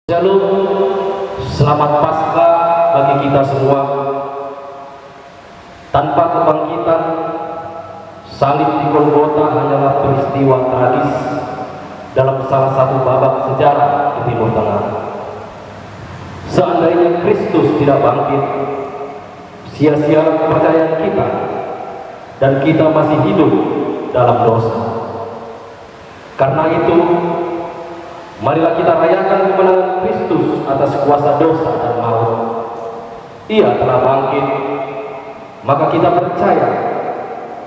Shalom, selamat Paskah bagi kita semua. Tanpa kebangkitan, salib di Golgota hanyalah peristiwa tragis dalam salah satu babak sejarah di Timur Tengah. Seandainya Kristus tidak bangkit, sia-sia kepercayaan kita dan kita masih hidup dalam dosa. Karena itu, marilah kita rayakan kemenangan Kristus atas kuasa dosa dan maut. Ia telah bangkit, maka kita percaya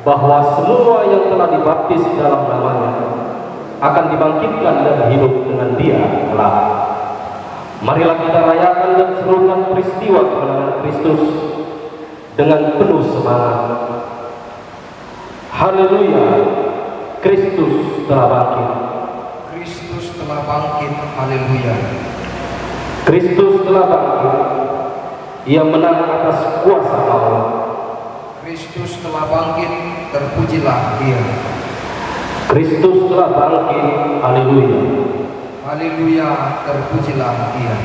bahwa semua yang telah dibaptis dalam namanya akan dibangkitkan dan hidup dengan Dia kelak. Marilah kita rayakan dan serukan peristiwa kemenangan Kristus dengan penuh semangat. Haleluya, Kristus telah bangkit. Kristus telah bangkit, haleluya. Kristus telah bangkit. Ia menang atas kuasa maut. Kristus telah bangkit, terpujilah Dia. Kristus telah bangkit, haleluya. Haleluya, terpujilah Dia.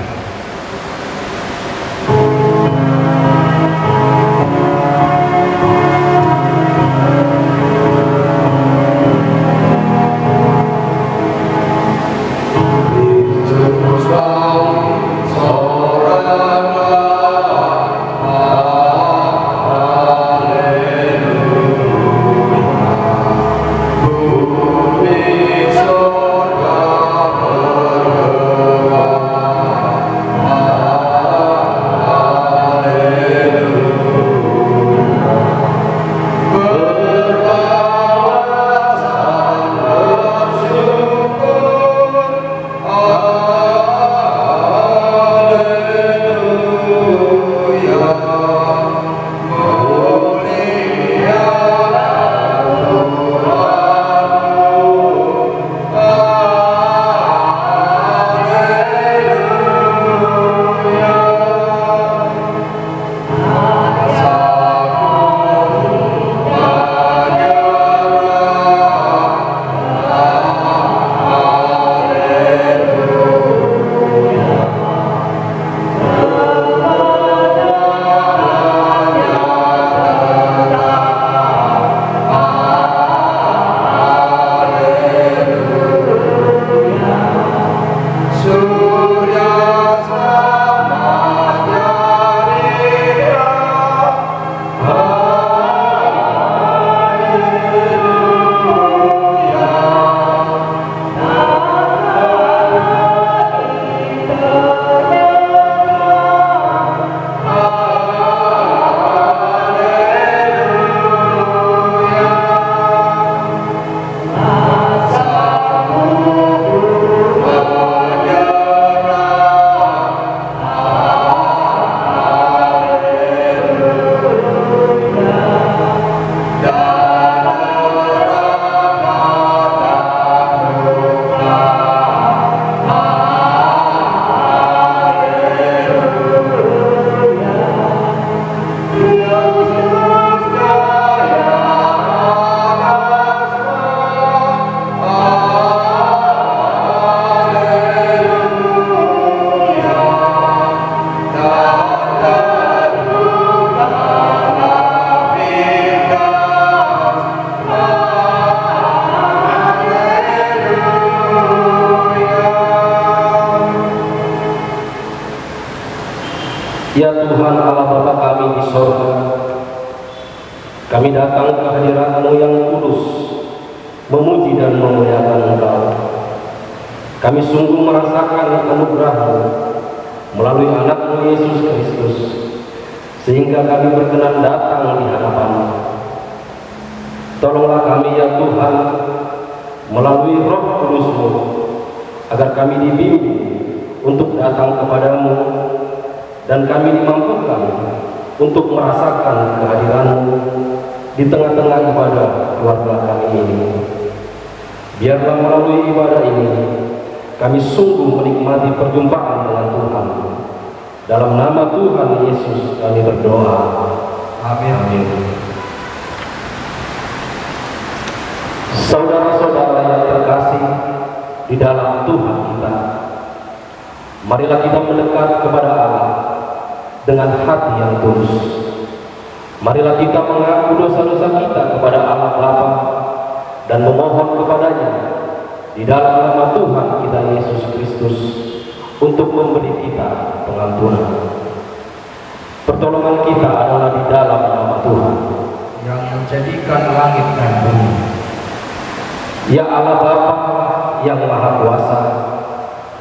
Ya Tuhan Allah Bapa kami di sorga, kami datang ke hadirat-Mu yang kudus, memuji dan memuliakan Engkau. Kami sungguh merasakan anugerah-Mu melalui anak-Mu Yesus Kristus, sehingga kami berkenan datang di hadapan-Mu. Tolonglah kami ya Tuhan, melalui Roh Kudus-Mu, agar kami dibimbing untuk datang kepadamu, dan kami dimampukan untuk merasakan kehadiran-Mu di tengah-tengah ibadah keluarga kami ini. Biarlah melalui ibadah ini kami sungguh menikmati perjumpaan dengan Tuhan. Dalam nama Tuhan Yesus kami berdoa. Amin. Amin. Saudara-saudara yang terkasih di dalam Tuhan kita, Marilah kita mendekat kepada Allah dengan hati yang tulus. Marilah kita mengaku dosa-dosa kita kepada Allah Bapa dan memohon kepadanya di dalam nama Tuhan kita Yesus Kristus untuk memberi kita pengampunan. Pertolongan kita adalah di dalam nama Tuhan yang menjadikan langit dan bumi. Ya Allah Bapa yang Maha Kuasa,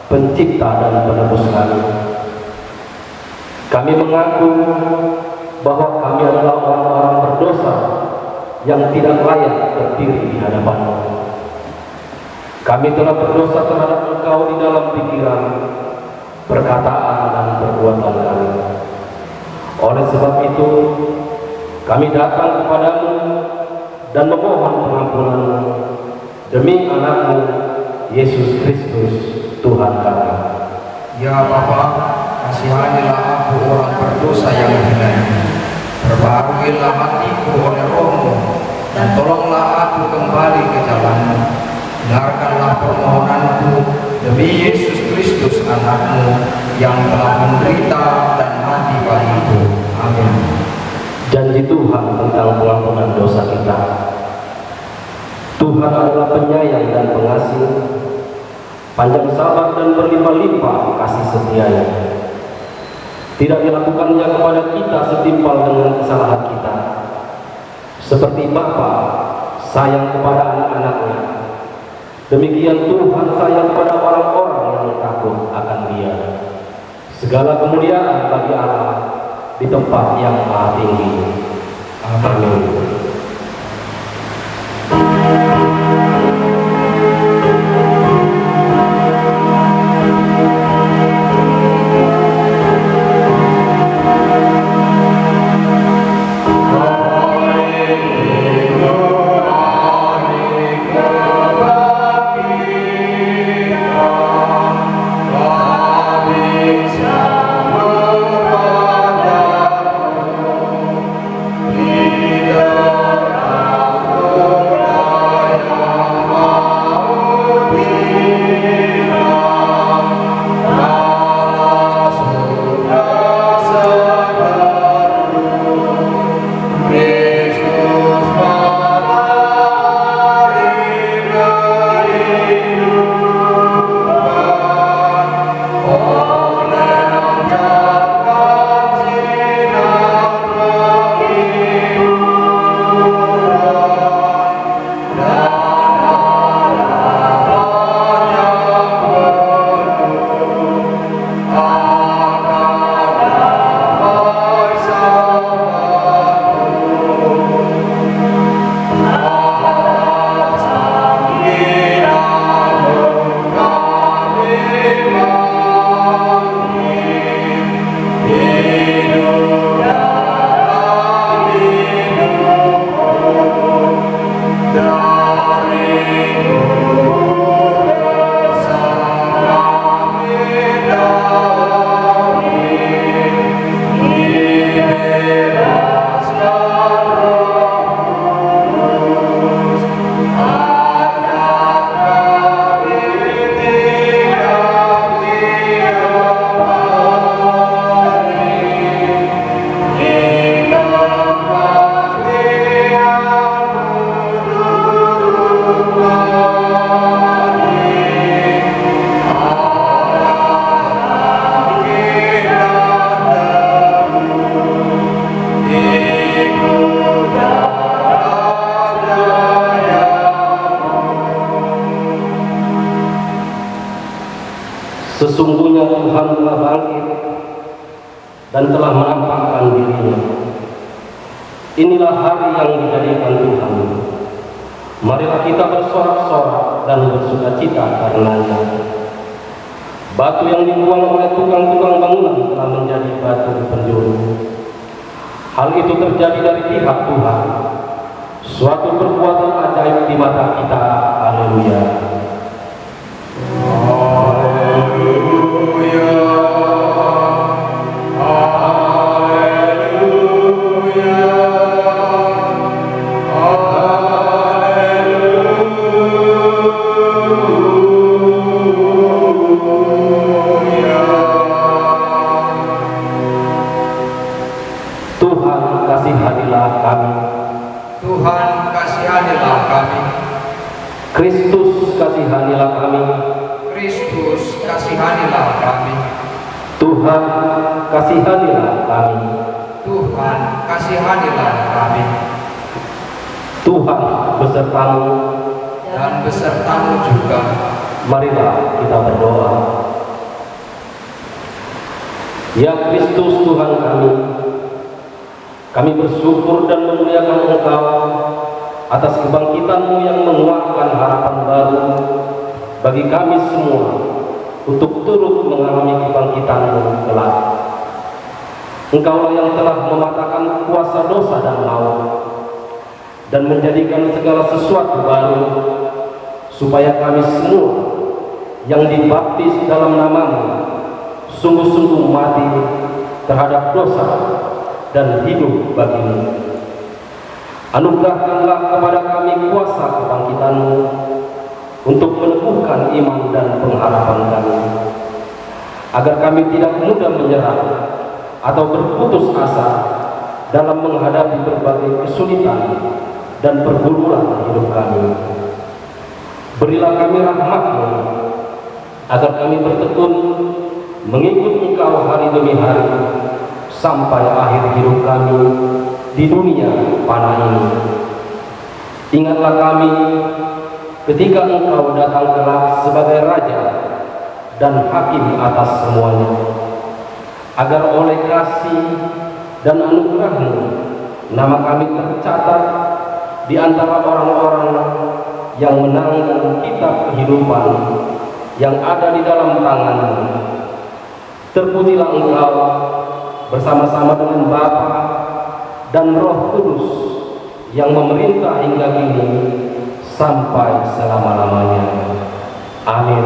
Pencipta dan Penebus kami. Kami mengaku bahwa kami adalah orang-orang berdosa yang tidak layak berdiri di hadapan-Mu. Kami telah berdosa terhadap Engkau di dalam pikiran, perkataan, dan perbuatan kami. Oleh sebab itu, kami datang kepadamu dan memohon pengampunan-Mu demi anak-Mu, Yesus Kristus, Tuhan kami. Ya Bapa, kasihanilah aku orang berdosa yang hina ini. Perbaharuilah hatiku oleh Roh-Mu, dan tolonglah aku kembali ke jalan-Mu. Dengarkanlah permohonanku demi Yesus Kristus anak-Mu yang telah menderita dan mati bagiku. Amin. Janji Tuhan tentang pengampunan dosa kita. Tuhan adalah penyayang dan pengasih, panjang sabar dan berlimpah-limpah kasih setianya. Tidak dilakukannya kepada kita setimpal dengan kesalahan kita. Seperti Bapa sayang kepada anak-anaknya, demikian Tuhan sayang kepada orang-orang yang takut akan Dia. Segala kemuliaan bagi Allah di tempat yang maha tinggi. Amin. Sesungguhnya Tuhan telah bangkit dan telah menampakkan diri-Nya. Inilah hari yang dijadikan Tuhan. Marilah kita bersorak-sorak dan bersukacita karenanya. Batu yang dibuang oleh tukang-tukang bangunan telah menjadi batu penjuru. Hal itu terjadi dari pihak Tuhan, suatu perbuatan ajaib di mata kita. Haleluya. Haleluya. Tuhan, kasihanilah kami. Tuhan, kasihanilah kami. Tuhan besertamu. Dan besertamu juga. Marilah kita berdoa. Ya Kristus Tuhan kami bersyukur dan memuliakan Engkau atas kebangkitan-Mu yang menguatkan harapan baru bagi kami semua untuk turut mengalami kebangkitan-Mu kelak. Engkaulah yang telah mematahkan kuasa dosa dan maut dan menjadikan segala sesuatu baru, supaya kami semua yang dibaptis dalam nama-Mu sungguh-sungguh mati terhadap dosa dan hidup bagi-Mu. Anugerahkanlah kepada kami kuasa kebangkitan-Mu untuk meneguhkan iman dan pengharapan kami, agar kami tidak mudah menyerah atau berputus asa dalam menghadapi berbagai kesulitan dan pergumulan hidup kami. Berilah kami rahmat-Mu agar kami bertekun mengikut Engkau hari demi hari sampai akhir hidup kami di dunia fana ini. Ingatlah kami ketika Engkau datang kelak sebagai Raja dan Hakim atas semuanya, agar oleh kasih dan anugerah-Mu nama kami tercatat di antara orang-orang yang menanggung kitab kehidupan yang ada di dalam tangan-Mu. Terpujilah Engkau bersama-sama dengan Bapa dan Roh Kudus yang memerintah hingga kini sampai selama-lamanya. Amin.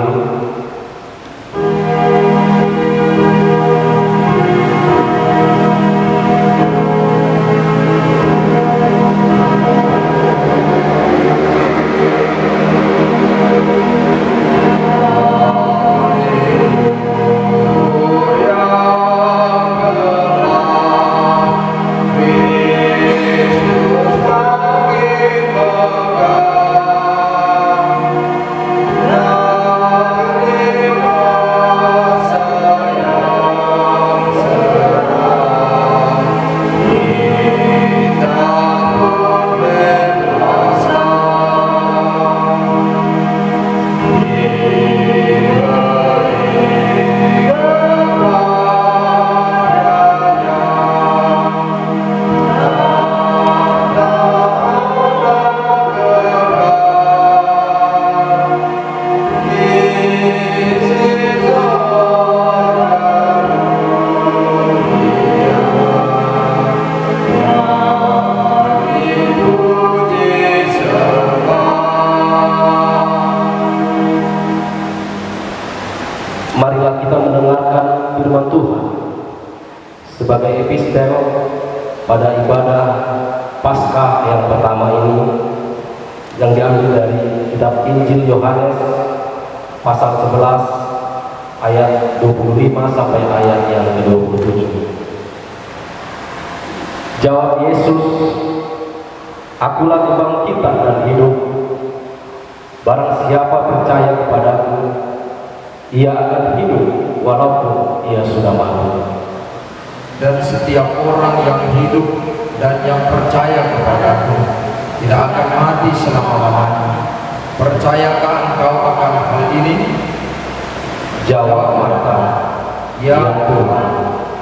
Marilah kita mendengarkan firman Tuhan sebagai epistel pada ibadah Paskah yang pertama ini, yang diambil dari kitab Injil Yohanes pasal 11 ayat 25 sampai ayat yang ke-27. Jawab Yesus, "Akulah kebangkitan dan hidup. Barang siapa percaya kepadaku, ia akan hidup walaupun ia sudah mati. Dan setiap orang yang hidup dan yang percaya kepadaku tidak akan mati selama-lamanya. Percayakah engkau akan hal ini?" Jawab Marta, "Ya Tuhan,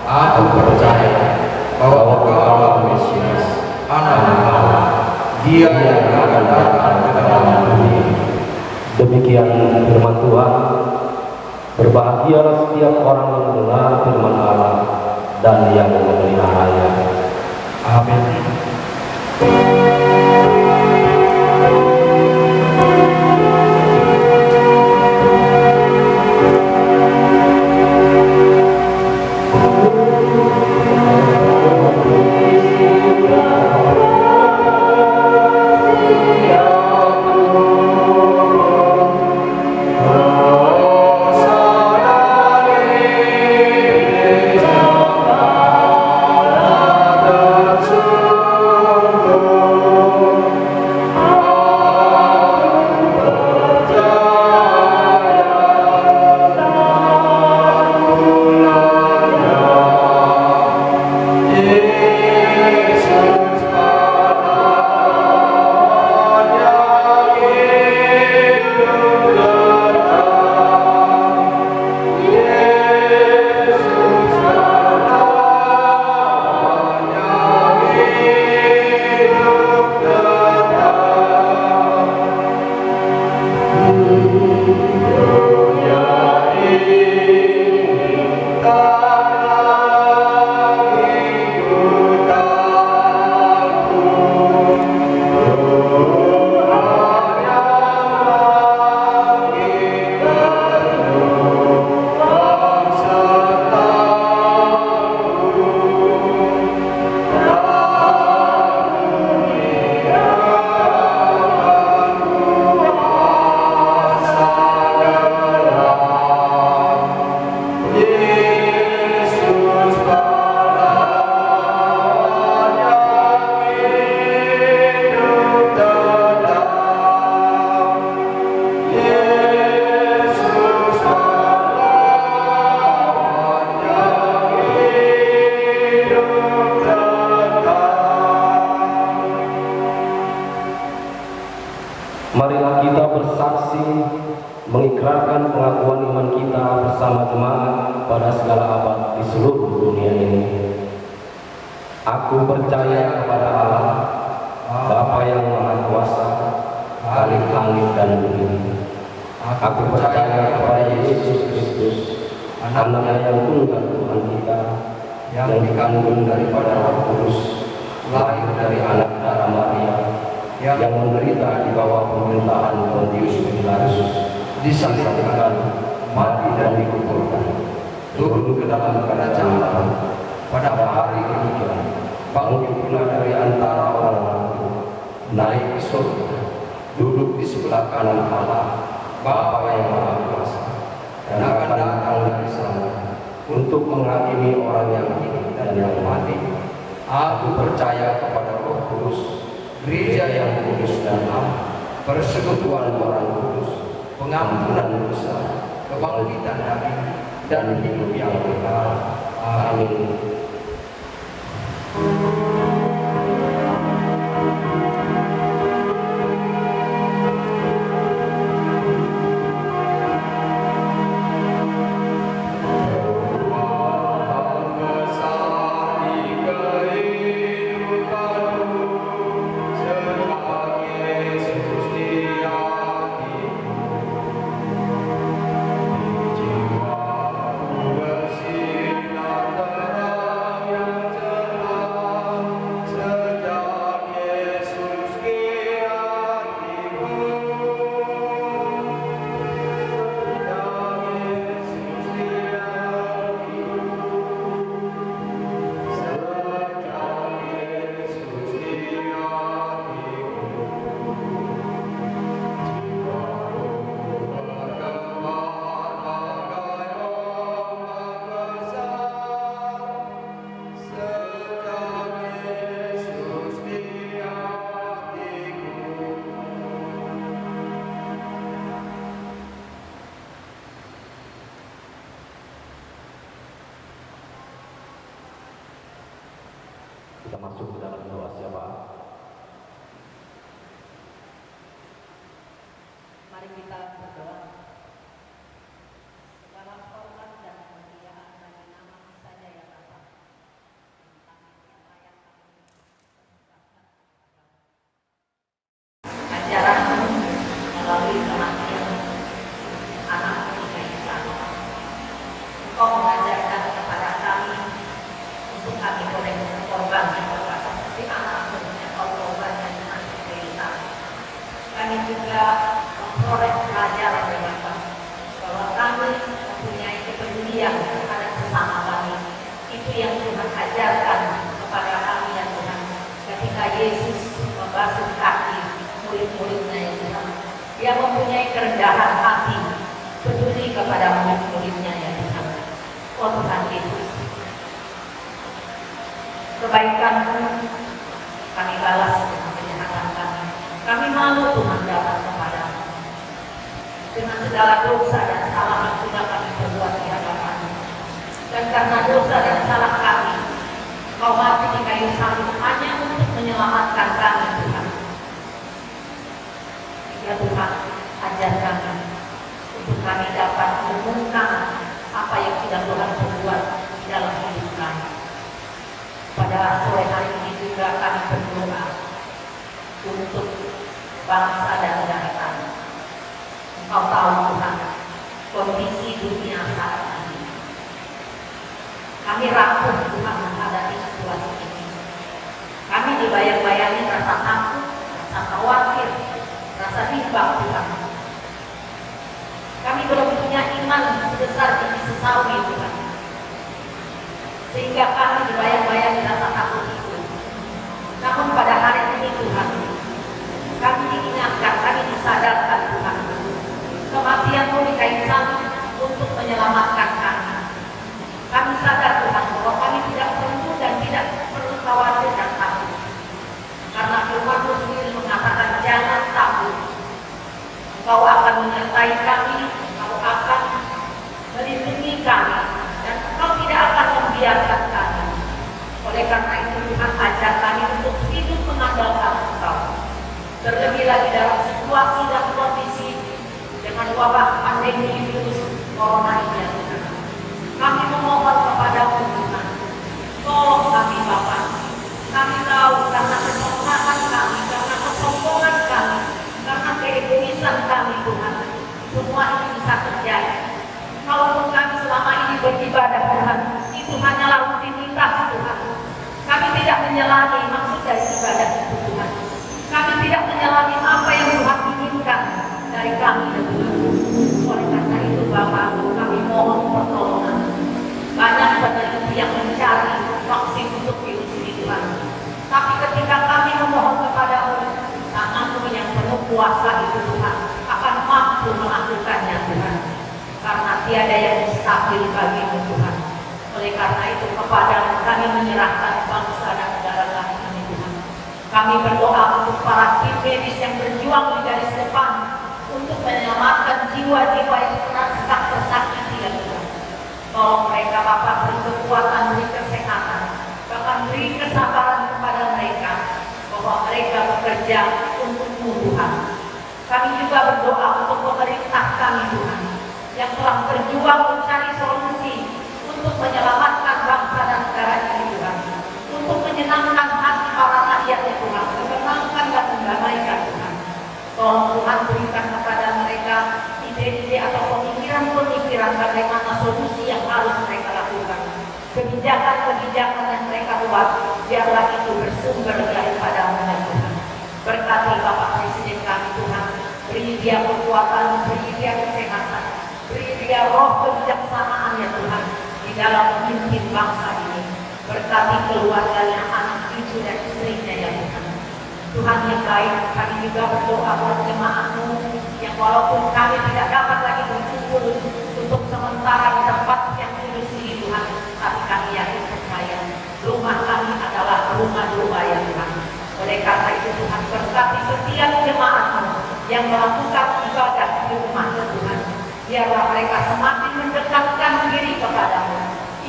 aku percaya bahwa Engkau adalah Mesias, Anak Allah, Dia yang akan datang ke dalam dunia." Demikian firman Tuhan. Berbahagialah setiap orang yang mendengar firman Allah dan yang memeliharanya. Amin. abad di seluruh dunia ini. Aku percaya kepada Allah, Bapa yang Maha Kuasa, Khalik langit dan bumi. Aku percaya kepada Yesus Kristus, Anak yang tunggal Tuhan kita, yang dikandung daripada Roh Kudus, lahir dari anak darah Maria, yang menderita di bawah pemerintahan Pontius Pilatus, disalibkan, mati dan dikuburkan, turun ke dalam kerajaan Allah, pada hari ketiga bangkit pula dari antara orang mati, naik ke surga, duduk di sebelah kanan Allah, Bapa yang Maha Kuasa, dan akan datang dari sana untuk menghakimi orang yang hidup dan yang mati. Aku percaya kepada Roh Kudus, gereja yang kudus dan am, persekutuan orang kudus, pengampunan dosa, kebangkitan daging, dan hidup yang kekal. Amin. Kita masuk ke dalam doa syafaat. Mari kita berdoa. Segala hormat dan kemuliaan bagi nama-Mu saja ya Bapa. Yang layak kami persembahkan kepada-Mu. Ajaran-Mu melalui kematian anak-Mu di kayu salib. Engkau mengajarkan kepada kami untuk kami boleh berkorban seperti anak-Mu yang Kau korbankan di kayu salib. Kami juga memperoleh pelajaran dari Bapa bahwa kami mempunyai kepedulian terhadap sesama kami. Itu yang Tuhan ajarkan kepada kami ya Tuhan. Ketika Yesus membasuh kaki murid-muridnya ya Tuhan, Dia mempunyai kerendahan hati, peduli kepada murid-muridnya ya Tuhan. Oh Tuhan Yesus, kebaikan-Mu kami balas dengan kejahatan kami. Kami malu Tuhan datang kepada-Mu dengan segala dosa dan salah yang sudah kami perbuat di hadapan-Mu. Dan karena dosa dan salah kami, Kau mati di kayu salib hanya untuk menyelamatkan kami Tuhan. Ya Tuhan, ajar kami untuk kami dapat merenungkan apa yang sudah Tuhan perbuat di dalam hidup kami. Pada sore hari ini juga kami berdoa untuk bangsa dan negara kami. Engkau tahu Tuhan kondisi dunia saat ini. Kami rapuh Tuhan menghadapi situasi ini. Kami dibayang-bayangi rasa takut, rasa khawatir, rasa bimbang Tuhan. Kami belum punya iman sebesar biji sesawi Tuhan, sehingga kami dibayang-bayangi rasa takut itu. Namun pada hari ini Tuhan, kami diingatkan, kami disadarkan Tuhan, kematian-Mu di kayu salib untuk menyelamatkan kami. Kami sadar Tuhan bahwa kami tidak perlu dan tidak perlu khawatir dan takut, karena firman-Mu sendiri mengatakan jangan takut. Engkau akan menyertai kami, Engkau akan melindungi kami, dan Engkau tidak akan membiarkan kami. Oleh karena itu Tuhan ajar kami untuk hidup mengandalkan Engkau. Terlebih lagi dalam situasi dan kondisi dengan wabah pandemi virus corona ini ya Tuhan. Kami memohon karena itu kepadamu kami menyerahkan bangsa dan negara kami ini Tuhan. Kami berdoa untuk para tim medis yang berjuang di garis depan untuk menyelamatkan jiwa-jiwa yang tersakiti ya Tuhan. Tolong mereka Bapak, beri kekuatan, beri kesehatan, bahkan beri kesabaran kepada mereka bahwa mereka bekerja untuk Tuhan. Kami juga berdoa untuk pemerintah kami Tuhan yang telah berjuang mencari solusi untuk menyelamatkan bangsa dan negara ini Tuhan, untuk menyenangkan hati para rakyat ya Tuhan, menenangkan dan mendamaikan Tuhan. Tolong Tuhan berikan kepada mereka ide-ide atau pemikiran-pemikiran bagaimana solusi yang harus mereka lakukan. Kebijakan-kebijakan yang mereka buat biarlah itu bersumber daripada Tuhan. Berkati Bapak Presiden kami Tuhan, beri dia kekuatan, beri dia kesehatan, beri dia roh kebijaksanaan ya Tuhan di dalam memimpin bangsa ini. Berkati keluarganya, anak cucu dan istrinya ya Tuhan. Tuhan yang baik, kami juga berdoa buat jemaat-Mu yang walaupun kami tidak dapat lagi berkumpul untuk sementara di tempat yang kudus ini Tuhan, tapi kami yakin percaya rumah kami adalah rumah doa ya Tuhan. Oleh karena itu Tuhan, berkati setiap jemaat-Mu yang melakukan ibadah di rumah Tuhan, biarlah mereka semakin mendekatkan diri kepada-Mu.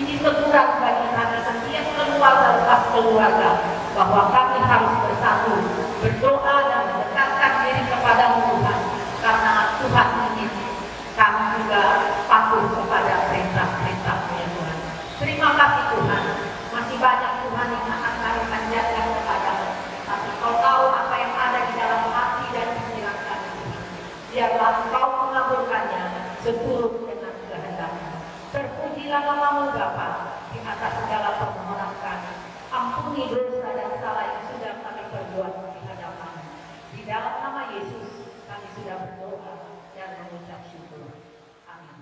Ini teguran bagi kami setiap keluarga lepas keluarga bahwa kami harus bersatu, berdoa dan mendekatkan diri kepada-Mu Tuhan, karena Tuhan ingin kami juga patuh kepada perintah-perintah-Mu ya Tuhan. Terima kasih Tuhan, masih banyak Tuhan yang akan kami panjatkan kepada-Mu, tapi Kau tahu apa yang ada di dalam hati dan pikiran kami Tuhan. Biarlah Engkau mengabulkannya seturut dengan kehendak-Mu. Terpujilah nama-Mu Bapa di atas segala permohonan kami. Ampuni dosa dan salah yang sudah kami perbuat di hadapan-Mu. Di dalam nama Yesus kami sudah berdoa dan mengucap syukur. Amin.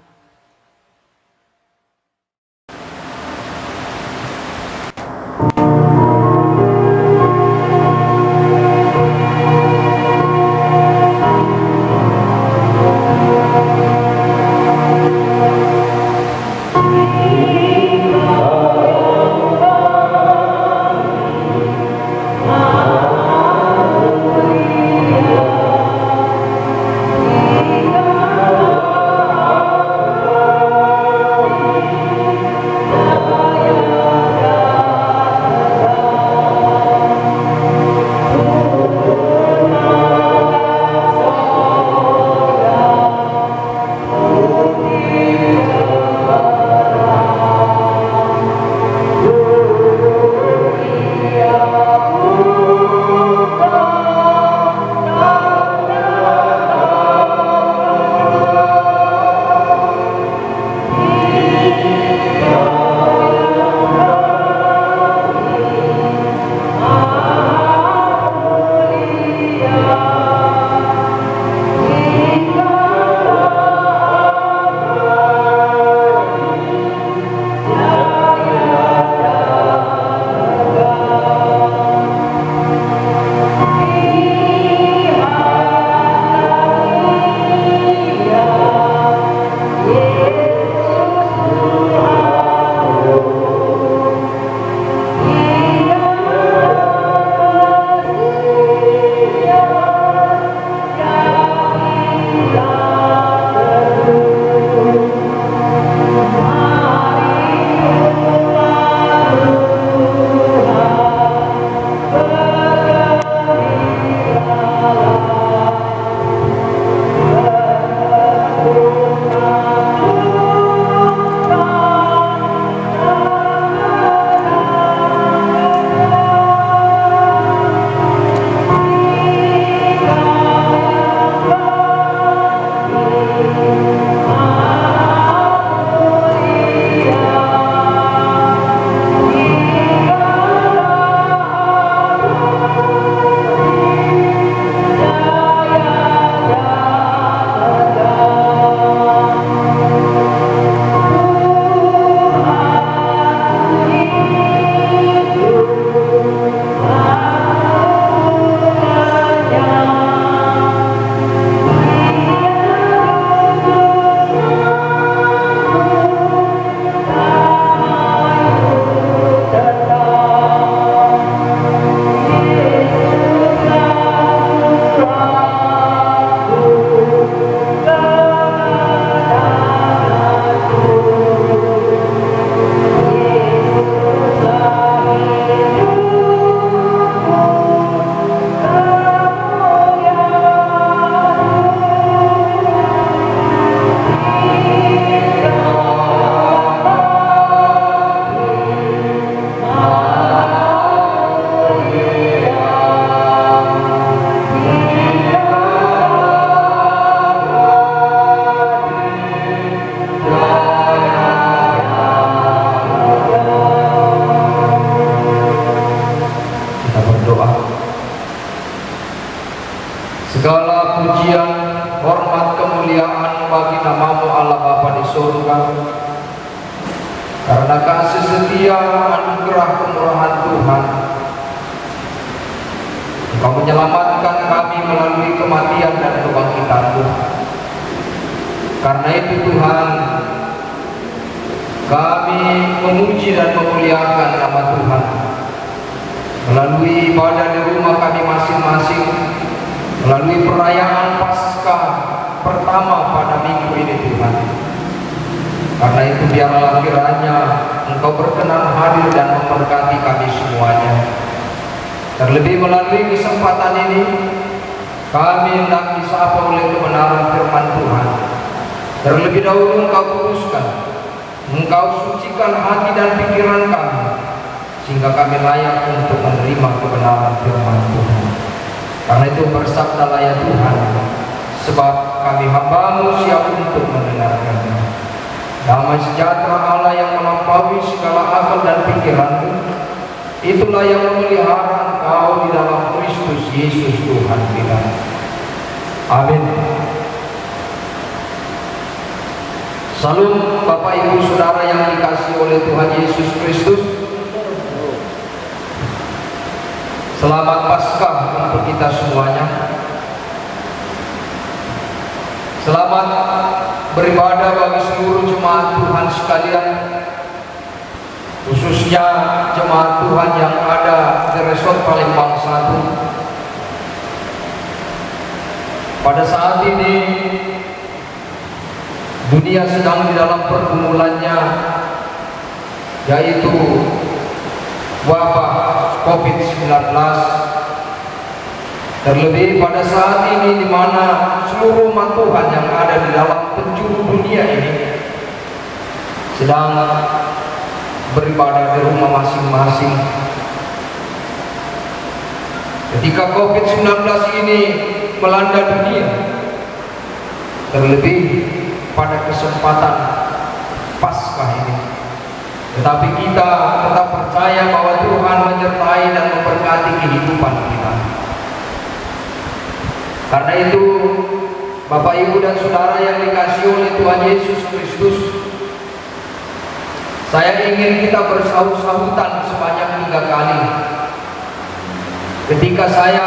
surga. Karena kasih setia anugerah kemurahan Tuhan, Engkau menyelamatkan kami melalui kematian dan kebangkitan-Mu. Karena itu Tuhan, kami memuji dan memuliakan nama Tuhan melalui ibadah di rumah kami masing-masing, melalui perayaan Paskah pertama pada minggu ini Tuhan. Karena itu biarlah kiranya Engkau berkenan hadir dan memberkati kami semuanya. Terlebih melalui kesempatan ini, kami hendak disapa oleh kebenaran firman Tuhan. Terlebih dahulu Engkau kuduskan, Engkau sucikan hati dan pikiran kami, sehingga kami layak untuk menerima kebenaran firman Tuhan. Karena itu bersabdalah ya Tuhan, sebab kami hamba-Mu siap untuk mendengarkan-Nya. Damai sejahtera Allah yang melampaui segala akal dan pikiran-Mu, itulah yang memelihara Engkau di dalam Kristus Yesus Tuhan kita. Amin. Salam Bapak Ibu Saudara yang dikasihi oleh Tuhan Yesus Kristus. Selamat Paskah untuk kita semuanya. Selamat beribadah bagi seluruh jemaat Tuhan sekalian, khususnya jemaat Tuhan yang ada di Resort Palembang 1. Pada saat ini dunia sedang di dalam pergumulannya, yaitu wabah COVID-19. Terlebih pada saat ini di mana seluruh umat Tuhan yang ada di dalam penjuru dunia ini sedang beribadah di rumah masing-masing. Ketika COVID-19 ini melanda dunia, terlebih pada kesempatan Paskah ini, tetapi kita tetap percaya bahwa Tuhan menyertai dan memberkati kehidupan kita. Karena itu, Bapak Ibu dan Saudara yang dikasihi oleh Tuhan Yesus Kristus, saya ingin kita bersahut-sahutan sebanyak 3 kali. Ketika saya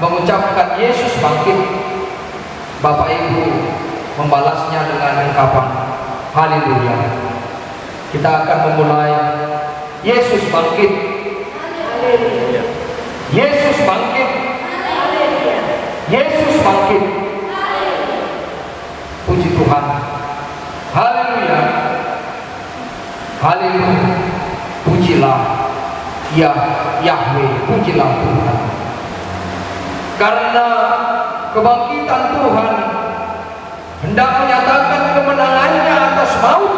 mengucapkan Yesus bangkit, Bapak Ibu membalasnya dengan ungkapan haleluya. Kita akan memulai Yesus bangkit. Haleluya. Yesus bangkit. Haleluya. Yesus bangkit. Haleluya. Puji Tuhan. Haleluya. Haleluya. Pujilah ya Yahweh, pujilah Tuhan. Karena kebangkitan Tuhan hendak menyatakan kemenangannya atas maut.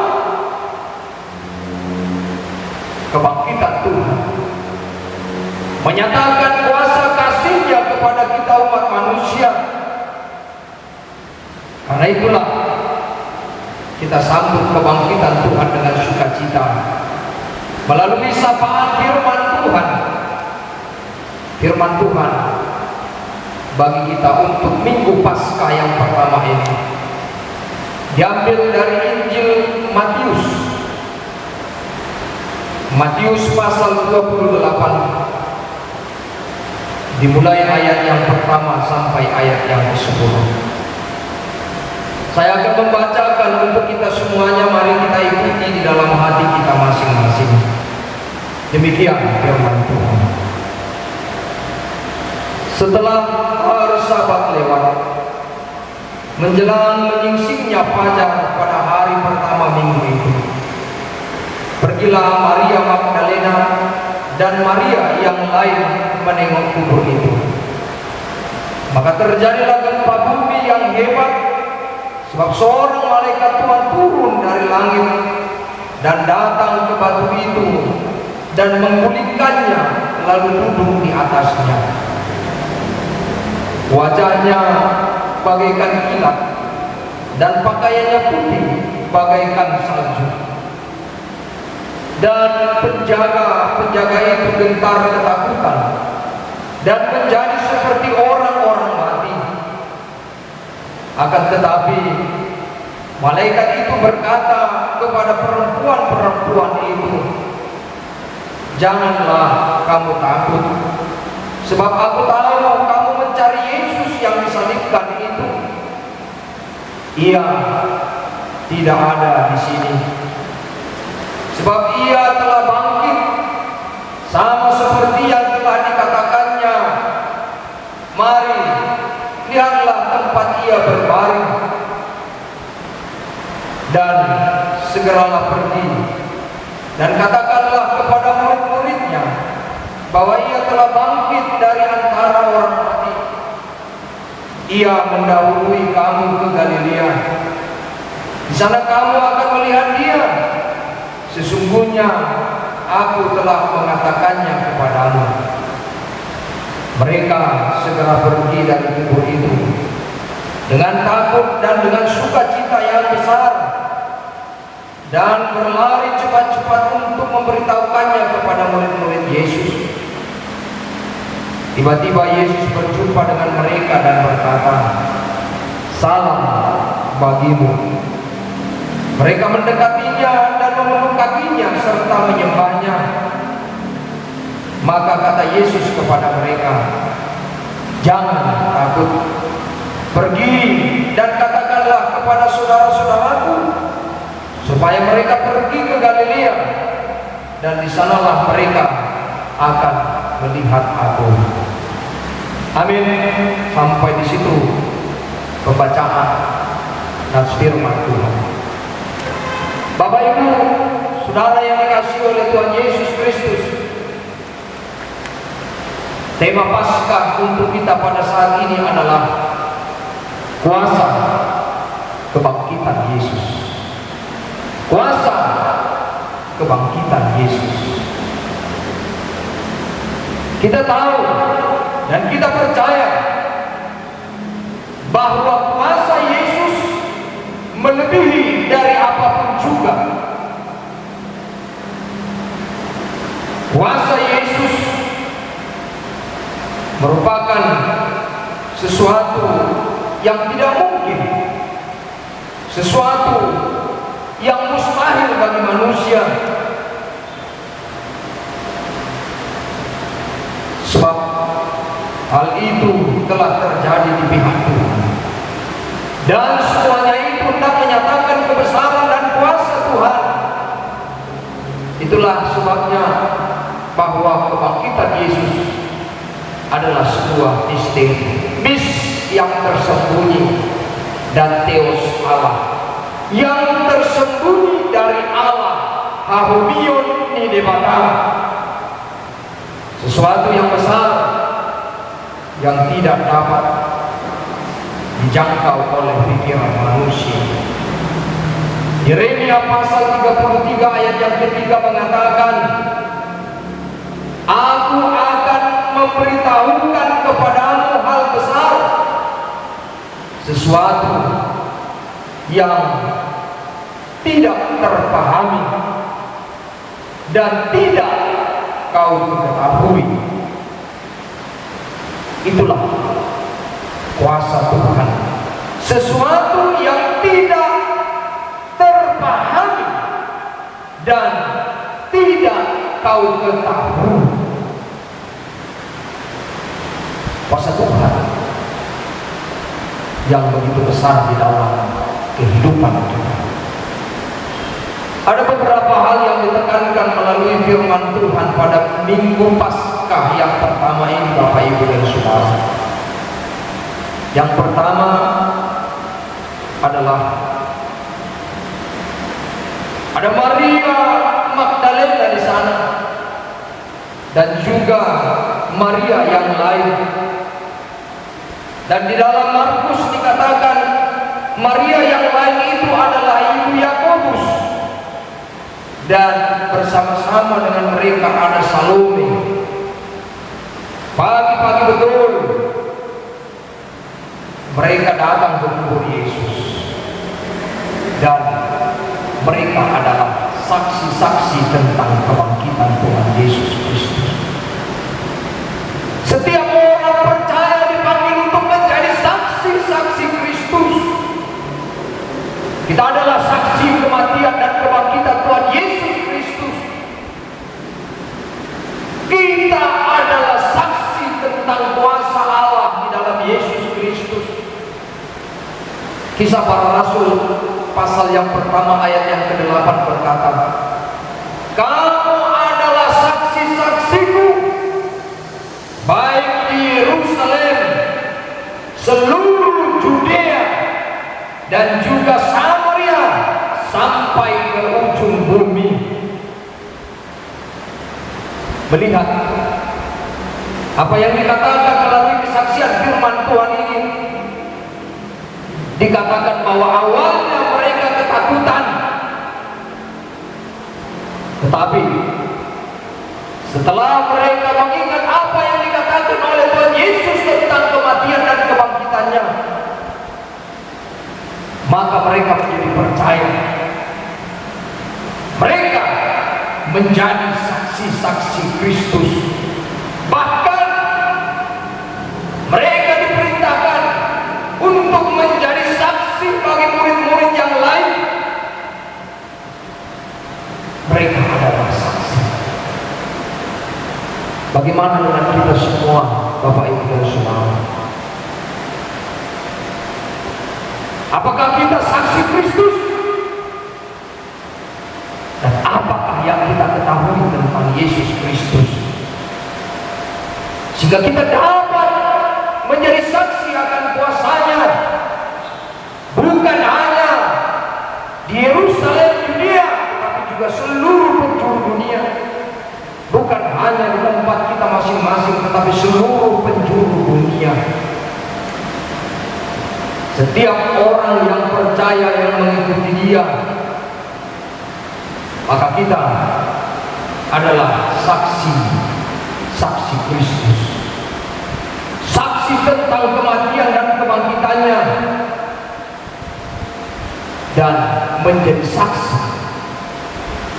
Kebangkitan Tuhan menyatakan kuasa kasih-Nya kepada kita umat manusia. Karena itulah kita sambut kebangkitan Tuhan dengan sukacita melalui sapaan firman Tuhan. Firman Tuhan bagi kita untuk Minggu Paskah yang pertama ini diambil dari Injil Matius. Matius pasal 28, dimulai ayat yang pertama sampai ayat yang ke-10. Saya akan membacakan untuk kita semuanya, mari kita ikuti di dalam hati kita masing-masing. Demikian firman Tuhan. Setelah hari Sabat lewat, menjelang menyingsingnya fajar pada hari pertama minggu itu, pergilah Maria Magdalena dan Maria yang lain menengok kubur itu. Maka terjadilah gempa bumi yang hebat, sebab seorang malaikat Tuhan turun dari langit dan datang ke batu itu dan menggulingkannya lalu duduk di atasnya. Wajahnya bagaikan kilat dan pakaiannya putih bagaikan salju. Dan penjaga itu gentar ketakutan dan menjadi seperti orang-orang mati. Akan tetapi Malaikat itu berkata kepada perempuan-perempuan itu, "Janganlah kamu takut, sebab aku tahu kamu mencari Yesus yang disalibkan itu. Ia tidak ada di sini, sebab ia telah bangkit, sama seperti yang telah dikatakannya. Mari, lihatlah tempat ia berbaring, dan segeralah pergi dan katakanlah kepada murid-muridnya bahwa ia telah bangkit dari antara orang mati. Ia mendahului kamu ke Galilea. Di sana kamu akan melihat dia. Sesungguhnya aku telah mengatakannya kepadamu." Mereka segera pergi dari kubur itu dengan takut dan dengan sukacita yang besar, dan berlari cepat-cepat untuk memberitahukannya kepada murid-murid Yesus. Tiba-tiba Yesus berjumpa dengan mereka dan berkata, "Salam bagimu." Mereka mendekatinya dan memeluk kakinya serta menyembahnya. Maka kata Yesus kepada mereka, "Jangan takut. Pergi dan katakanlah kepada saudara-saudaraku supaya mereka pergi ke Galilea, dan di sanalah mereka akan melihat aku." Amin. Sampai di situ pembacaan dan firman Tuhan. Bapak Ibu, saudara yang dikasihi oleh Tuhan Yesus Kristus, tema Paskah untuk kita pada saat ini adalah kuasa kebangkitan Yesus. Kuasa kebangkitan Yesus. Kita tahu dan kita percaya bahwa kuasa Yesus melebihi dari apapun juga. Kuasa Yesus merupakan sesuatu yang tidak mungkin, sesuatu yang mustahil bagi manusia. Sebab hal itu telah terjadi di pihak Tuhan, dan semuanya itu hendak menyatakan kebesaran dan kuasa Tuhan. Itulah sebabnya bahwa kebangkitan Yesus adalah sebuah mis yang tersembunyi, dan teos Allah yang tersembunyi dari Allah, hahumion nidebata, sesuatu yang besar yang tidak dapat dijangkau oleh pikiran manusia. Yeremia pasal 33 ayat yang ketiga mengatakan, "Aku akan memberitahukan kepadamu hal besar, sesuatu yang tidak terpahami dan tidak kau ketahui." Itulah kuasa Tuhan, sesuatu yang tidak terpahami dan tidak kau ketahui. Kuasa Tuhan yang begitu besar di dalam kehidupan kita. Ada beberapa hal yang ditekankan melalui firman Tuhan pada Minggu Paskah yang pertama ini, Bapak Ibu dan Saudara. Yang pertama adalah ada Maria Magdalena di sana, dan juga Maria yang lain. Dan di dalam Markus dikatakan Maria yang lain itu adalah ibu Yakobus, dan bersama-sama dengan mereka ada Salome. Pagi-pagi betul mereka datang ke kubur Yesus, dan mereka adalah saksi-saksi tentang kebangkitan Tuhan Yesus Kristus. Setiap orang percaya dipanggil untuk menjadi saksi-saksi Kristus. Kita ada Kisah Para Rasul pasal yang pertama ayat yang ke-8 berkata, kamu adalah saksi-saksiku baik di Yerusalem, seluruh Judea dan juga Samaria sampai ke ujung bumi. Melihat apa yang dikatakan melalui kesaksian firman Tuhan ini, dikatakan bahwa awalnya mereka ketakutan, tetapi setelah mereka mengingat apa yang dikatakan oleh Tuhan Yesus tentang kematian dan kebangkitannya, maka mereka menjadi percaya. Mereka menjadi saksi-saksi Kristus. Bahkan mereka diperintahkan untuk menjadi saksi bagi murid-murid yang lain. Mereka adalah saksi. Bagaimana dengan kita semua, Bapak Ibu dan Saudara? Apakah kita saksi Kristus? Dan apakah yang kita ketahui tentang Yesus Kristus, sehingga kita dapat menjadi saksi akan kuasanya, bukan hanya di Yerusalem, Judea, tetapi juga seluruh penjuru dunia. Bukan hanya di tempat kita masing-masing, tetapi seluruh penjuru dunia. Setiap orang yang percaya, yang mengikuti Dia, maka kita adalah saksi Kristus, saksi tentang kematian dan kebangkitannya, dan menjadi saksi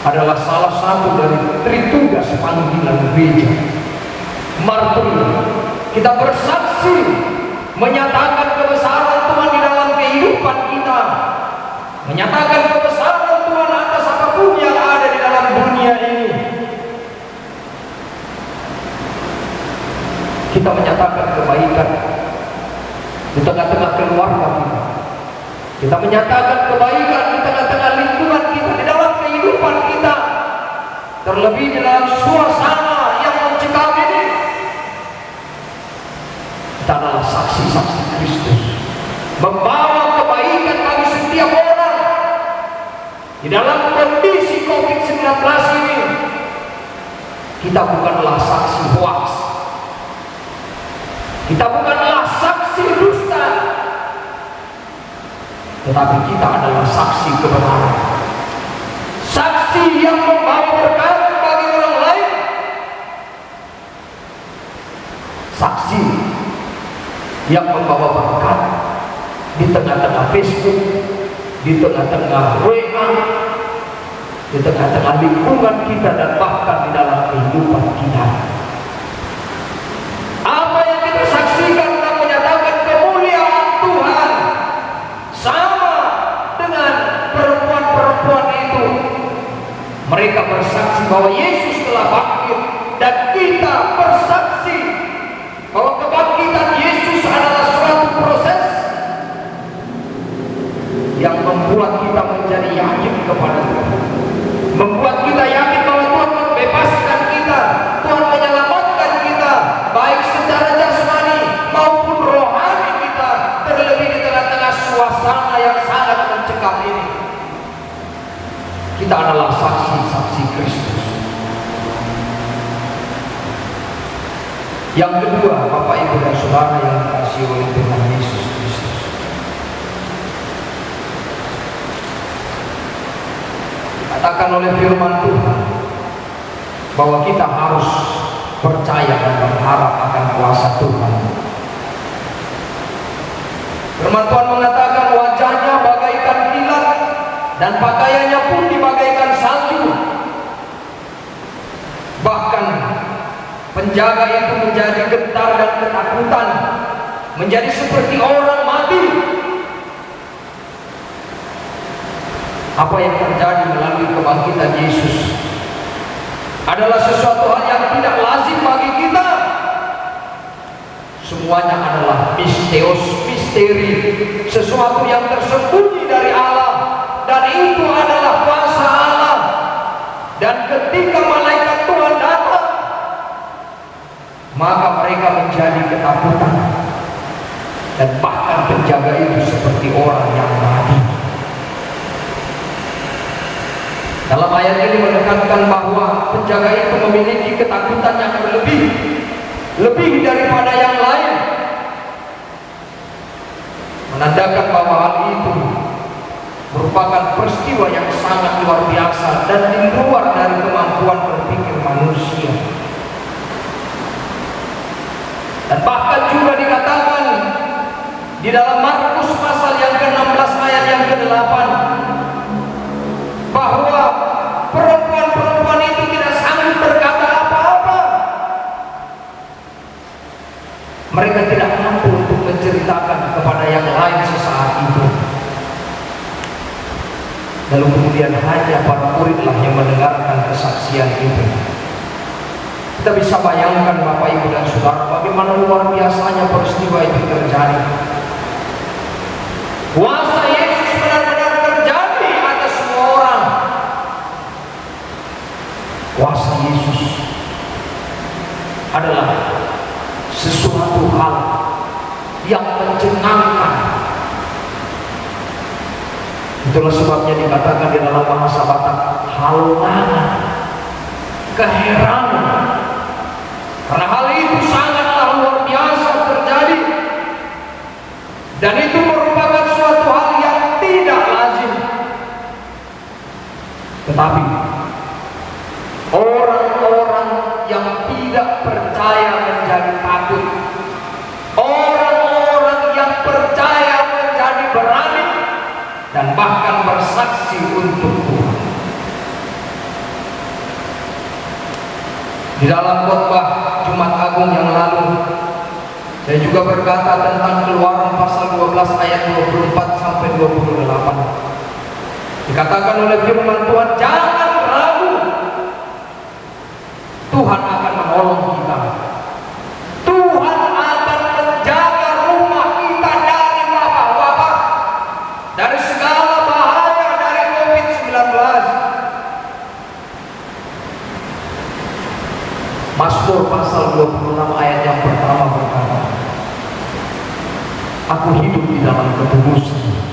adalah salah satu dari tritugas panggilan gereja. Martir, kita bersaksi menyatakan kebesaran Tuhan di dalam kehidupan kita, menyatakan kebesaran Tuhan atas apapun yang ada di dalam dunia ini. Kita menyatakan kebaikan di tengah-tengah keluarga kita. Kita menyatakan kebaikan di tengah-tengah lingkungan kita, di dalam kehidupan kita, terlebih di dalam suasana yang mencekam ini. Kita adalah saksi-saksi Kristus, membawa kebaikan bagi setiap orang. Di dalam kondisi COVID-19 ini, kita bukanlah saksi hoax, kita bukanlah saksi dusta, tetapi kita adalah saksi kebenaran, saksi yang membawa berkat bagi orang lain, saksi yang membawa berkat di tengah-tengah Facebook, di tengah-tengah WA, di tengah-tengah lingkungan kita, dan bahkan di dalam kehidupan kita. Apa yang kita saksikan dan menyatakan kemuliaan Tuhan, sama dengan perempuan-perempuan itu. Mereka bersaksi bahwa Yesus telah bangkit, dan kita bersaksi bahwa kebangkitan Yesus adalah suatu proses yang membuat kita menjadi yakin kepada Tuhan, membuat kita yakin bahwa Tuhan membebaskan kita, Tuhan menyelamatkan kita, baik secara jasmani maupun rohani kita, terlebih di tengah-tengah suasana yang sangat mencekam ini. Kita adalah saksi-saksi Kristus. Yang kedua, Bapak Ibu dan Saudara yang dikasihi oleh Tuhan Yesus Kristus, katakan oleh firman Tuhan bahwa kita harus percaya dan berharap akan kuasa Tuhan. Firman Tuhan mengatakan wajahnya bagaikan kilat dan pakaiannya pun bagaikan salju. Bahkan penjaga itu menjadi gentar dan ketakutan, menjadi seperti orang mati. Apa yang terjadi melalui kebangkitan Yesus adalah sesuatu hal yang tidak lazim bagi kita. Semuanya adalah misterius misteri, sesuatu yang tersembunyi dari Allah, dan itu adalah kuasa Allah. Dan ketika malaikat Tuhan datang, maka mereka menjadi ketakutan, dan bahkan penjaga itu seperti orang yang mati. Dalam ayat ini menekankan bahwa penjaga itu memiliki ketakutan yang berlebih, lebih daripada yang lain, menandakan bahwa hal itu merupakan peristiwa yang sangat luar biasa dan di luar dari kemampuan berpikir manusia. Dan bahkan juga dikatakan di dalam Markus pasal yang ke-16 ayat yang ke-8 bahwa perempuan-perempuan itu tidak sanggup berkata apa-apa. Mereka tidak mampu untuk menceritakan kepada yang lain sesaat itu. Lalu kemudian hanya para muridlah yang mendengarkan kesaksian itu. Kita bisa bayangkan Bapak Ibu dan Saudara, bagaimana luar biasanya peristiwa itu terjadi. Kuasa Yesus benar-benar terjadi atas semua orang. Kuasa Yesus adalah sesuatu hal yang mencengangkan. Itulah sebabnya dikatakan di dalam bahasa Batak halangan, keheranan. Karena hal itu sangatlah luar biasa terjadi, dan itu merupakan suatu hal yang tidak lazim. Tetapi orang-orang yang tidak percaya menjadi takut, orang-orang yang percaya menjadi berani, dan bahkan bersaksi untuk Tuhan. Di dalam khotbah Jumat Agung yang lalu, saya juga berkata tentang Keluaran pasal 12 ayat 24 sampai 28. Dikatakan oleh firman Tuhan, jangan ragu, Tuhan akan menolong kita. Tuhan akan menjaga rumah kita dari wabah-wabah, dari segala bahaya, dari COVID-19. Mazmur pasal 26 ayat yang pertama berkata, aku hidup di dalam ketudusan.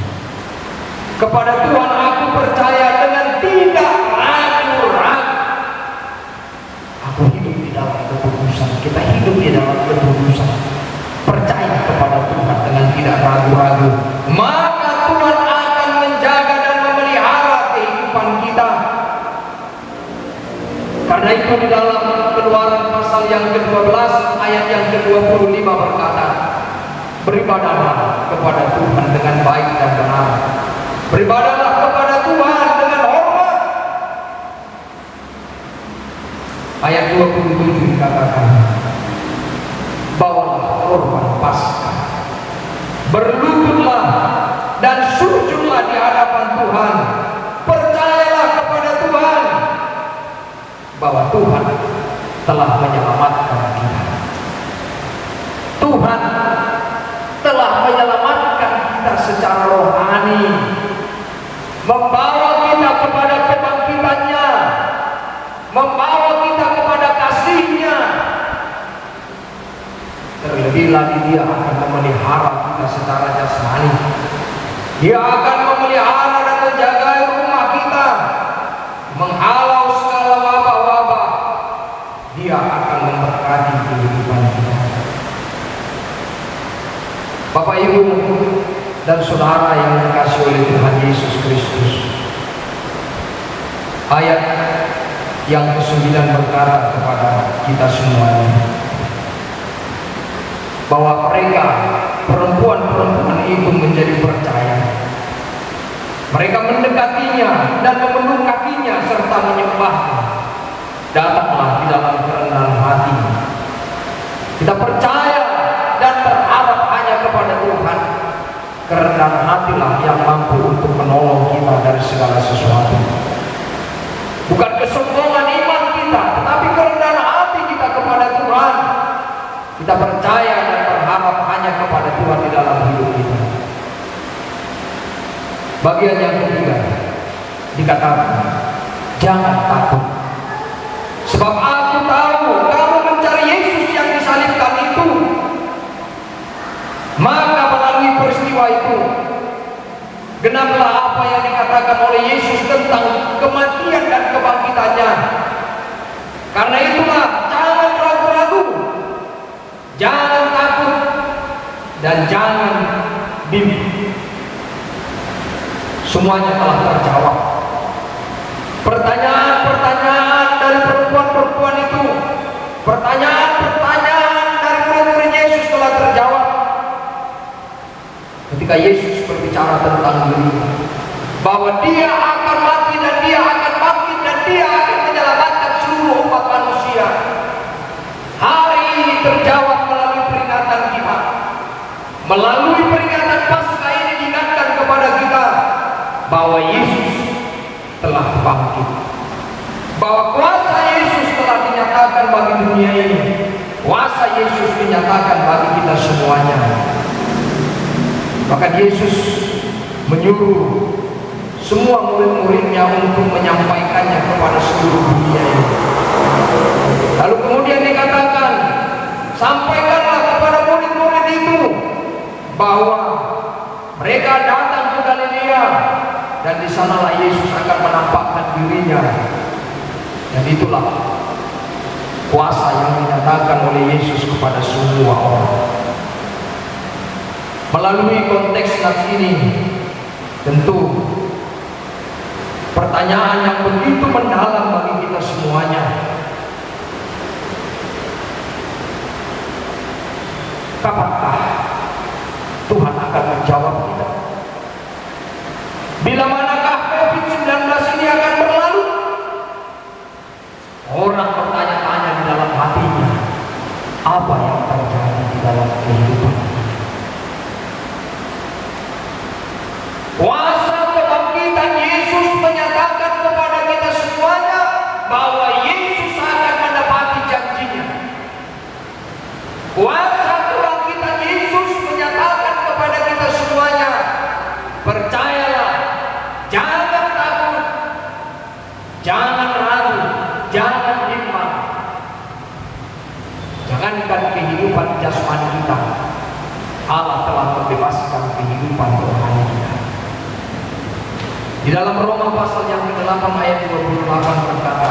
Kepada Tuhan aku percaya dengan tidak ragu-ragu. Aku hidup di dalam ketudusan. Kita hidup di dalam ketudusan, percaya kepada Tuhan dengan tidak ragu-ragu. Maka Tuhan akan menjaga dan memelihara kehidupan kita. Karena itu di dalam Keluaran pasal yang ke-12 ayat yang ke-25 berkata, beribadahlah kepada Tuhan dengan baik dan benar. Beribadahlah kepada Tuhan dengan hormat. Ayat 27 dikatakan, bawalah korban Paskah, berlututlah dan sujudlah di hadapan Tuhan. Percayalah kepada Tuhan bahwa Tuhan telah menyelamatkan kita. Tuhan telah menyelamatkan kita secara rohani, membawa kita kepada kebangkitannya, membawa kita kepada kasih-Nya. Terlebih lagi Dia akan memelihara kita secara jasmani. Dia akan memelihara dan menjaga rumah kita, menghalau segala wabah-wabah. Dia akan memberkati kehidupan kita. Bapak Ibu dan Saudara yang dikasihi oleh Tuhan Yesus Kristus, ayat yang ke-9 berkata kepada kita semuanya bahwa mereka, perempuan-perempuan itu menjadi percaya. Mereka mendekatinya dan memeluk kakinya serta menyembahnya. Datanglah di dalam kerendahan hati. Kita percaya dan berharap hanya kepada Tuhan. Kerendahan hatilah yang mampu untuk menolong kita dari segala sesuatu. Bukan kesombongan iman kita, tetapi kerendahan hati kita kepada Tuhan. Kita percaya dan berharap hanya kepada Tuhan di dalam hidup kita. Bagian yang ketiga dikatakan, jangan takut, sebab aku tahu kamu mencari Yesus yang disalibkan itu. Maka melalui peristiwa itu genaplah apa yang dikatakan oleh Yesus tentang kematian dan kebangkitannya. Karena itulah jangan ragu-ragu, jangan takut, dan jangan bimbang. Semuanya telah terjawab. Pertanyaan-pertanyaan dari perempuan-perempuan itu, pertanyaan-pertanyaan dari murid-murid Yesus telah terjawab ketika Yesus berbicara tentang dirinya, bahwa dia akan mati dan dia akan bangkit dan dia akan menyelamatkan seluruh umat manusia. Hari ini terjawab melalui peringatan kita. Melalui peringatan Paskah ini diingatkan kepada kita bahwa Yesus telah bangkit, bahwa kuasa Yesus telah dinyatakan bagi dunia ini, kuasa Yesus dinyatakan bagi kita semuanya. Maka Yesus menyuruh semua murid-muridnya untuk menyampaikannya kepada seluruh dunia ini. Lalu kemudian dikatakan, sampaikanlah kepada murid-murid itu bahwa mereka datang ke Galilea dan di sanalah Yesus akan menampakkan dirinya. Dan itulah kuasa yang dinyatakan oleh Yesus kepada semua orang. Melalui konteks nats ini, tentu pertanyaan yang begitu mendalam bagi kita semuanya. Kapankah Tuhan akan menjawab kita? Bila manakah COVID-19 ini akan berlalu? Orang bertanya-tanya di dalam hatinya, apa yang terjadi di dalam kehidupan? Kuasa kebangkitan Yesus menyatakan kepada kita semuanya bahwa Yesus akan mendapati janjinya. Kuasa kebangkitan Yesus menyatakan kepada kita semuanya, percayalah, jangan takut, jangan ragu, jangan bimbang. Jangankan kehidupan jasmani kita, Allah telah membebaskan kehidupan rohani kita. Di dalam Roma pasal yang ke-8 ayat 28 berkata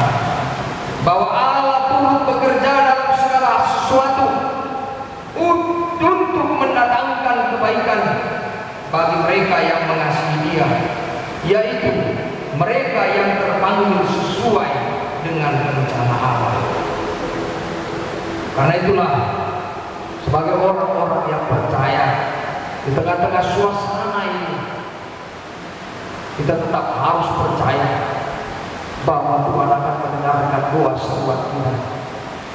bahwa Allah turut bekerja dalam segala sesuatu untuk mendatangkan kebaikan bagi mereka yang mengasihi Dia, yaitu mereka yang terpanggil sesuai dengan rencana Allah. Karena itulah, sebagai orang-orang yang percaya di tengah-tengah suasana ini, kita tetap harus percaya bahwa Tuhan akan mendengarkan doa seruan kita.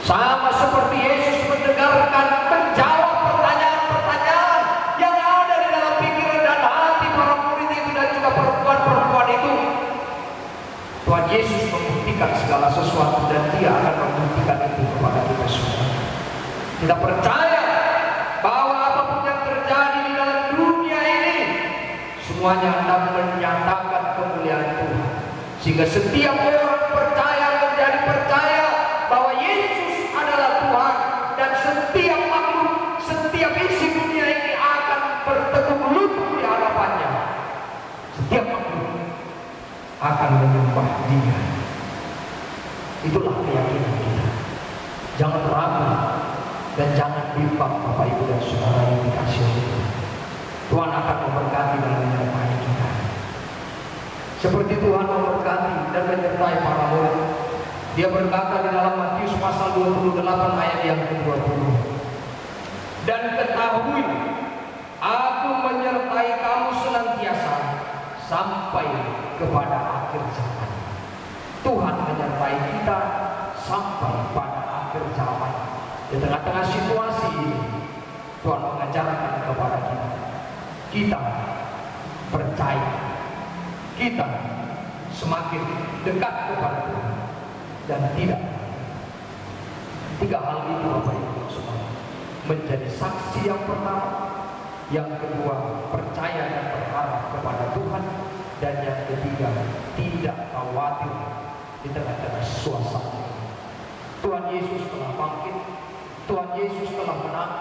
Sama seperti Yesus mendengarkan, menjawab pertanyaan-pertanyaan yang ada di dalam pikiran dan hati para murid itu dan juga perempuan-perempuan itu. Tuhan Yesus membuktikan segala sesuatu dan Dia akan membuktikan itu kepada kita semua. Kita percaya bahwa apapun yang terjadi di dalam dunia ini, semuanya hendak menyatakan kemuliaan Tuhan, sehingga setiap orang percaya menjadi percaya bahwa Yesus adalah Tuhan, dan setiap makhluk, setiap isi dunia ini akan bertekuk lutut di hadapannya. Setiap makhluk akan menyembah Dia. Itulah keyakinan kita. Jangan ragu dan jangan bimbang, Bapak Ibu dan Saudara yang dikasihi Allah. Tuhan akan memberkati dan menyertai kita, seperti Tuhan memberkati dan menyertai para murid. Dia berkata di dalam Matius pasal 28 ayat yang ke-20, dan ketahui, aku menyertai kamu senantiasa sampai kepada akhir zaman. Tuhan menyertai kita sampai pada akhir zaman. Di tengah-tengah situasi ini, Tuhan mengajarkan kepada kita percaya, kita semakin dekat kepada Tuhan, dan tidak. Tiga hal itu Bapak Ibu semua menjadi saksi yang pertama, yang kedua percaya dan berharap kepada Tuhan, Dan yang ketiga, tidak khawatir di tengah-tengah suasana. Tuhan Yesus telah bangkit, Tuhan Yesus telah menang.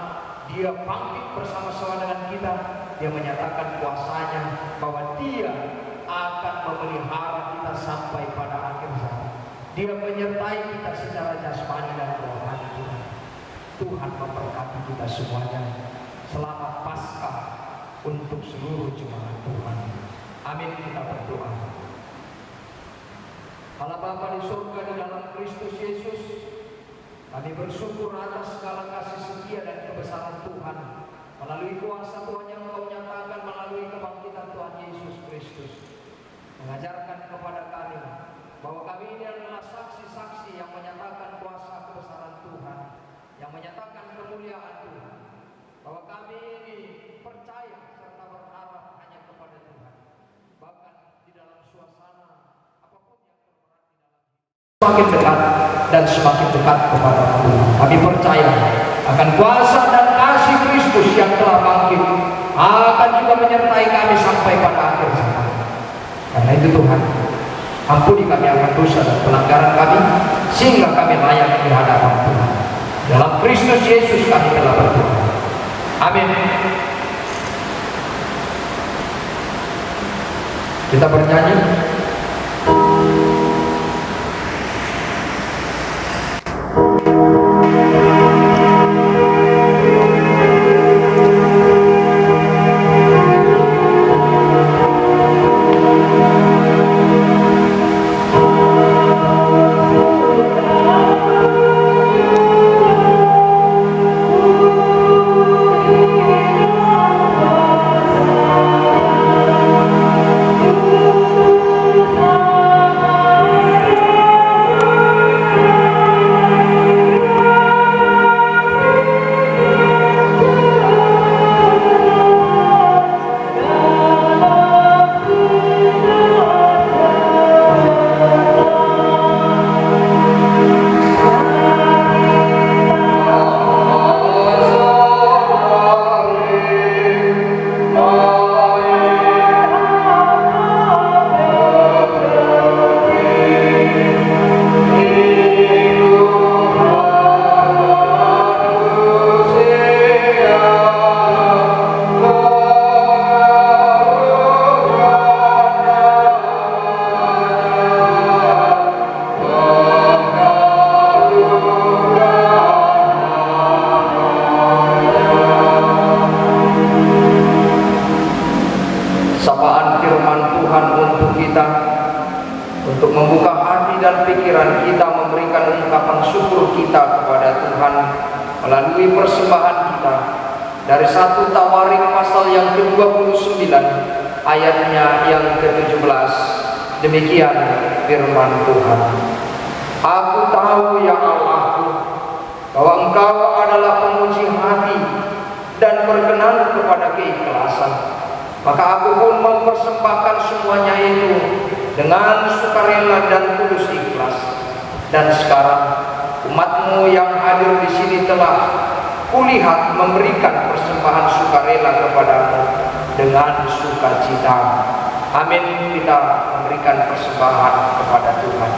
Dia bangkit bersama-sama dengan kita. Dia menyatakan kuasanya bahwa Dia akan memelihara kita sampai pada akhir zaman. Dia menyertai kita secara jasmani dan rohani kita. Tuhan memberkati kita semuanya. Selamat Paskah untuk seluruh jemaat Tuhan. Amin. Kita berdoa. Allah Bapa di surga di dalam Kristus Yesus, kami bersyukur atas segala kasih setia dan kebesaran Tuhan melalui kuasa Tuhan yang Kau nyatakan melalui kebangkitan Tuhan Yesus Kristus, mengajarkan kepada kami bahwa kami ini adalah saksi-saksi yang menyatakan kuasa kebesaran Tuhan, yang menyatakan kemuliaan Tuhan, bahwa kami ini percaya serta berharap hanya kepada Tuhan, bahkan di dalam suasana apapun yang terberat di dalam hidup, semakin dekat dan semakin dekat kepada Tuhan. Kami percaya akan kuasa dan kasih Kristus yang telah bangkit akan juga menyertai kami sampai pada akhir zaman. Karena itu Tuhan, ampuni kami akan dosa dan pelanggaran kami, sehingga kami layak di hadapan Tuhan. Dalam Kristus Yesus kami telah berdoa. Amin. Kita bernyanyi. Untuk membuka hati dan pikiran kita, memberikan ungkapan syukur kita kepada Tuhan melalui persembahan kita dari 1 Tawarik pasal yang ke-29 ayatnya yang ke-17. Demikian firman Tuhan. Aku tahu ya Allahku bahwa Engkau adalah pemuji hati dan berkenan kepada keikhlasan. Maka aku pun mempersembahkan semuanya itu dengan sukarela dan tulus ikhlas. Dan sekarang umatmu yang hadir di sini telah kulihat memberikan persembahan sukarela kepadamu dengan sukacita. Amin. Kita memberikan persembahan kepada Tuhan.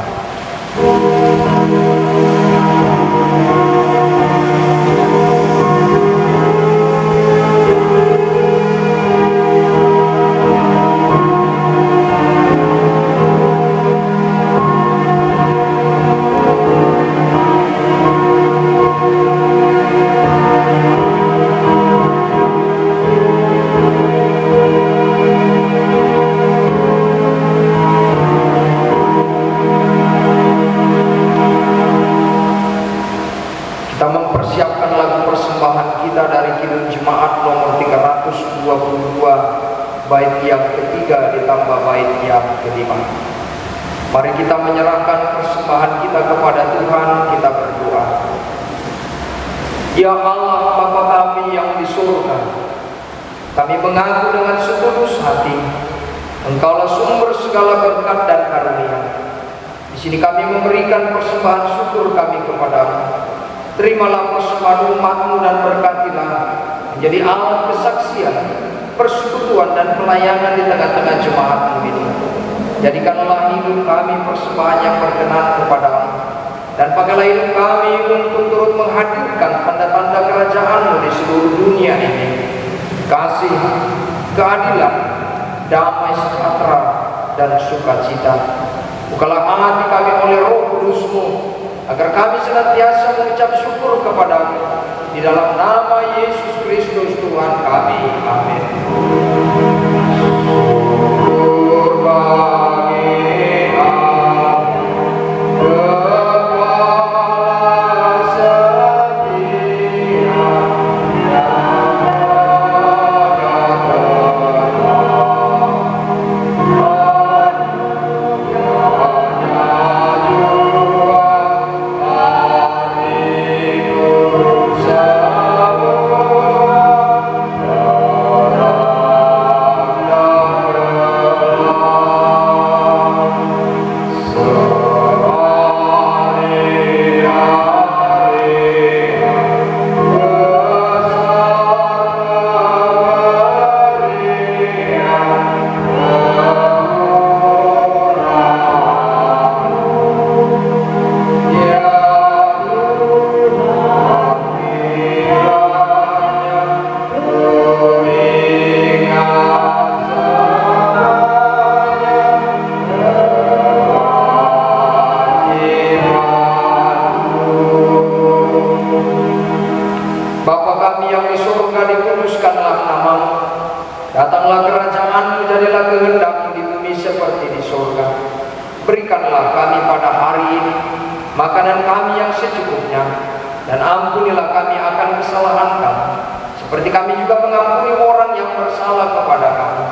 Bait yang ketiga ditambah bait yang kelima. Mari kita menyerahkan persembahan kita kepada Tuhan. Kita berdoa. Ya Allah Bapa kami yang di surga, kami mengaku dengan setulus hati Engkaulah sumber segala berkat dan karunia. Di sini kami memberikan persembahan syukur kami kepadamu. Terimalah persembahan umatmu dan berkatilah menjadi alat kesaksian persekutuan dan pelayanan di tengah-tengah jemaat-Mu ini. Jadikanlah hidup kami persembahan yang berkenan kepadamu, dan pakailah hidup kami untuk turut menghadirkan tanda-tanda kerajaan-Mu di seluruh dunia ini. Kasih, keadilan, damai sejahtera, dan sukacita. Bukalah hati kami oleh Roh Kudus-Mu, agar kami senantiasa mengucap syukur kepadamu. Di dalam nama Yesus Kristus Tuhan kami. Amin. Syukur bagi Allah, Kepala setia dan datanglah kerajaan-Mu, jadilah kehendak-Mu di bumi seperti di surga. Berikanlah kami pada hari ini makanan kami yang secukupnya, dan ampunilah kami akan kesalahan kami, seperti kami juga mengampuni orang yang bersalah kepada kami.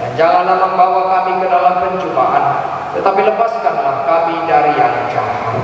Dan janganlah membawa kami ke dalam pencobaan, tetapi lepaskanlah kami dari yang jahat.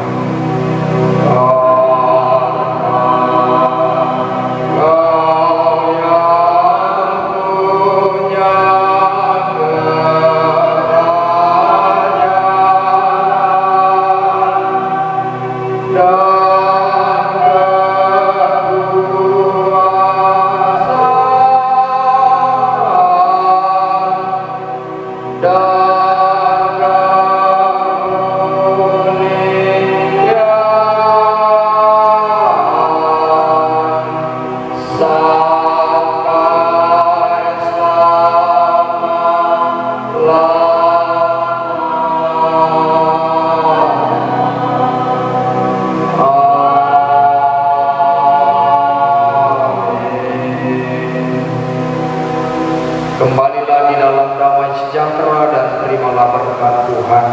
Kembalilah di dalam damai sejahtera dan terimalah berkat Tuhan.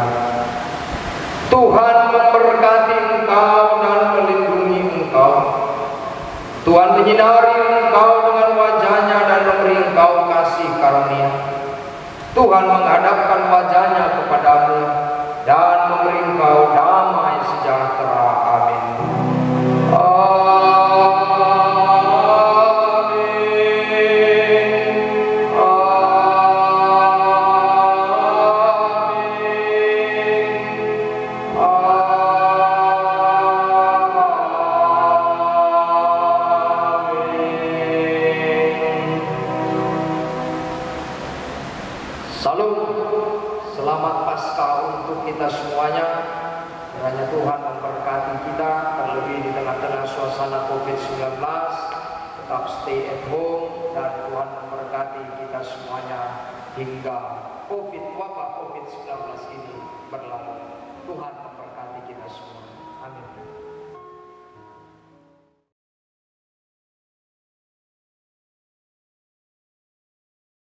Tuhan memberkati engkau dan melindungi engkau. Tuhan menyinari engkau dengan wajah-Nya dan memberi engkau kasih karunia. Tuhan menghadapkan wajah-Nya kepadamu dan memberi engkau damai sejahtera. Amin. Salam, selamat Paskah untuk kita semuanya. Kiranya Tuhan memberkati kita, terlebih di tengah-tengah suasana COVID-19. Tetap stay at home, dan Tuhan memberkati kita semuanya hingga wabah COVID-19 ini berlalu. Tuhan